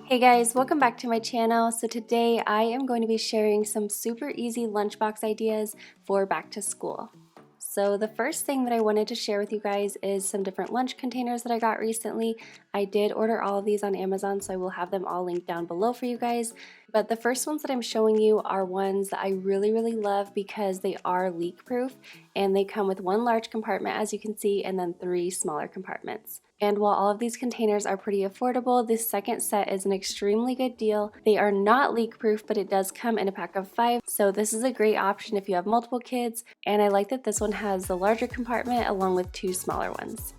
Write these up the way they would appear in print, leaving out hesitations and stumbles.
Hey guys, welcome back to my channel. So today I am going to be sharing some super easy lunchbox ideas for back to school. So the first thing that I wanted to share with you guys is some different lunch containers that I got recently. I did order all of these on Amazon, so I will have them all linked down below for you guys. But the first ones that I'm showing you are ones that I really love because they are leak proof and they come with one large compartment, as you can see, and then 3 smaller compartments. And while all of these containers are pretty affordable, this second set is an extremely good deal. They are not leak proof, but it does come in a pack of 5, so this is a great option if you have multiple kids. And I like that this one has the larger compartment along with 2 smaller ones.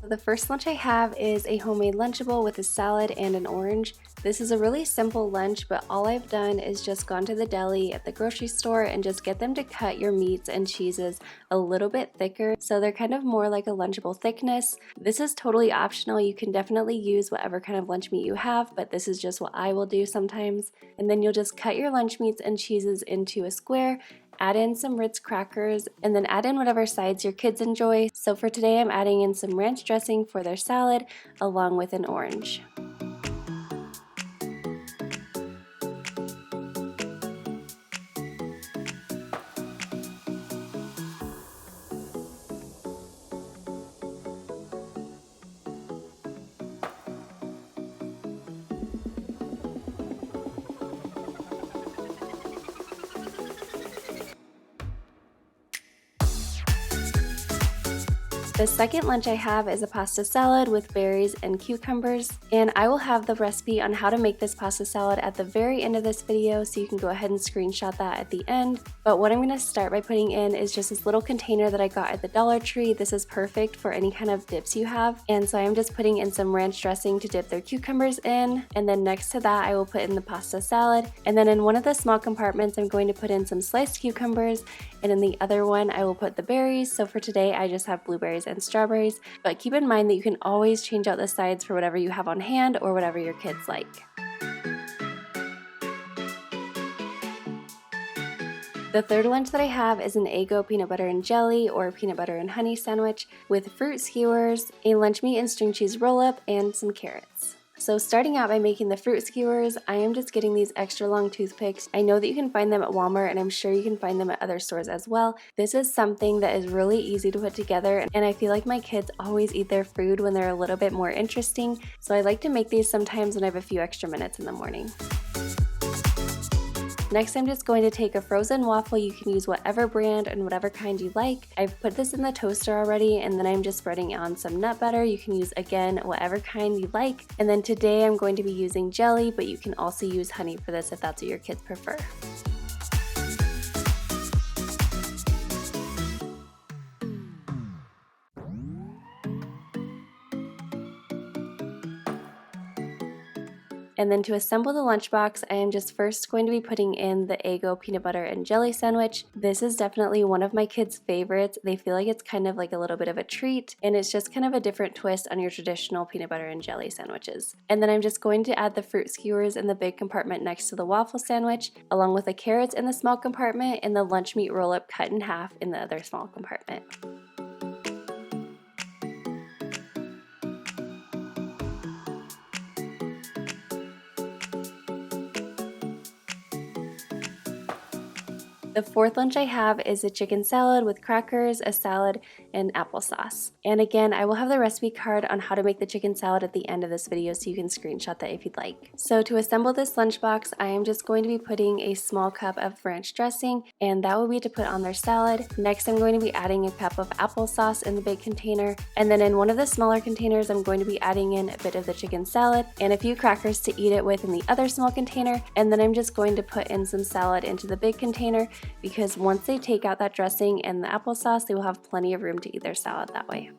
The first lunch I have is a homemade Lunchable with a salad and an orange. This is a really simple lunch, but all I've done is just gone to the deli at the grocery store and just get them to cut your meats and cheeses a little bit thicker, so they're kind of more like a Lunchable thickness. This is totally optional. You can definitely use whatever kind of lunch meat you have, but this is just what I will do sometimes. And then you'll just cut your lunch meats and cheeses into a square, add in some Ritz crackers, and then add in whatever sides your kids enjoy. So for today, I'm adding in some ranch dressing for their salad along with an orange. The second lunch I have is a pasta salad with berries and cucumbers, and I will have the recipe on how to make this pasta salad at the very end of this video, so you can go ahead and screenshot that at the end. But what I'm going to start by putting in is just this little container that I got at the Dollar Tree. This is perfect for any kind of dips you have, and so I'm just putting in some ranch dressing to dip their cucumbers in, and then next to that I will put in the pasta salad, and then in one of the small compartments I'm going to put in some sliced cucumbers, and in the other one I will put the berries. So for today I just have blueberries and strawberries, but keep in mind that you can always change out the sides for whatever you have on hand or whatever your kids like. The third lunch that I have is an Eggo peanut butter and jelly or peanut butter and honey sandwich with fruit skewers, a lunch meat and string cheese roll-up, and some carrots. So starting out by making the fruit skewers, I am just getting these extra long toothpicks. I know that you can find them at Walmart, and I'm sure you can find them at other stores as well. This is something that is really easy to put together, and I feel like my kids always eat their food when they're a little bit more interesting, so I like to make these sometimes when I have a few extra minutes in the morning. Next, I'm just going to take a frozen waffle. You can use whatever brand and whatever kind you like. I've put this in the toaster already, and then I'm just spreading on some nut butter. You can use, again, whatever kind you like. And then today I'm going to be using jelly, but you can also use honey for this if that's what your kids prefer. And then to assemble the lunchbox, I am just first going to be putting in the Eggo peanut butter and jelly sandwich. This is definitely one of my kids' favorites. They feel like it's kind of like a little bit of a treat, and it's just kind of a different twist on your traditional peanut butter and jelly sandwiches. And then I'm just going to add the fruit skewers in the big compartment next to the waffle sandwich, along with the carrots in the small compartment and the lunch meat roll-up cut in half in the other small compartment. The fourth lunch I have is a chicken salad with crackers, a salad, and applesauce. And again, I will have the recipe card on how to make the chicken salad at the end of this video, so you can screenshot that if you'd like. So to assemble this lunchbox, I am just going to be putting a small cup of ranch dressing, and that will be to put on their salad. Next, I'm going to be adding a cup of applesauce in the big container, and then in one of the smaller containers, I'm going to be adding in a bit of the chicken salad and a few crackers to eat it with in the other small container, and then I'm just going to put in some salad into the big container, because once they take out that dressing and the applesauce, they will have plenty of room to eat their salad that way.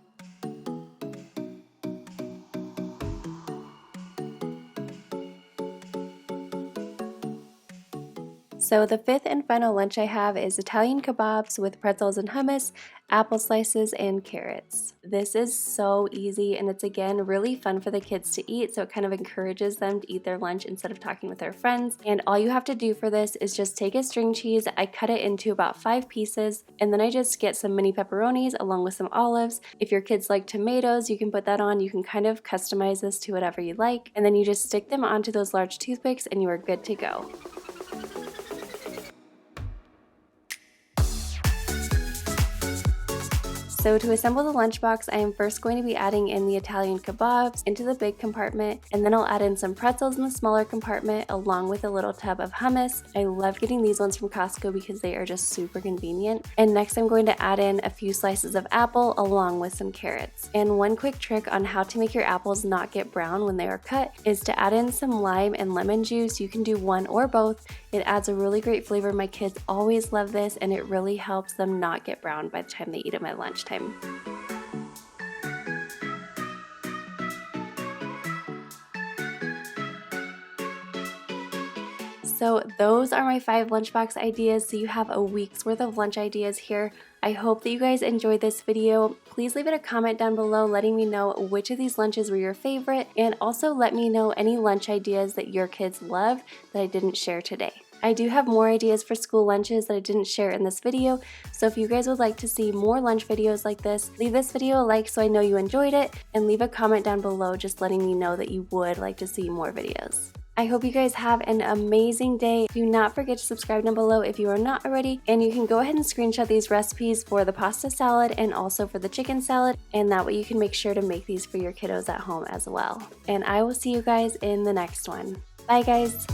So the fifth and final lunch I have is Italian kebabs with pretzels and hummus, apple slices, and carrots. This is so easy, and it's again really fun for the kids to eat, so it kind of encourages them to eat their lunch instead of talking with their friends. And all you have to do for this is just take a string cheese, I cut it into about 5 pieces, and then I just get some mini pepperonis along with some olives. If your kids like tomatoes, you can put that on. You can kind of customize this to whatever you like, and then you just stick them onto those large toothpicks and you are good to go. So to assemble the lunchbox, I am first going to be adding in the Italian kebabs into the big compartment, and then I'll add in some pretzels in the smaller compartment along with a little tub of hummus. I love getting these ones from Costco because they are just super convenient. And next I'm going to add in a few slices of apple along with some carrots. And one quick trick on how to make your apples not get brown when they are cut is to add in some lime and lemon juice. You can do one or both. It adds a really great flavor. My kids always love this, and it really helps them not get brown by the time they eat them at lunchtime. So those are my 5 lunchbox ideas. So you have a week's worth of lunch ideas here. I hope that you guys enjoyed this video. Please leave it a comment down below letting me know which of these lunches were your favorite, and also let me know any lunch ideas that your kids love that I didn't share today. I do have more ideas for school lunches that I didn't share in this video, so if you guys would like to see more lunch videos like this, leave this video a like so I know you enjoyed it, and leave a comment down below just letting me know that you would like to see more videos. I hope you guys have an amazing day. Do not forget to subscribe down below if you are not already, and you can go ahead and screenshot these recipes for the pasta salad and also for the chicken salad, and that way you can make sure to make these for your kiddos at home as well. And I will see you guys in the next one. Bye guys!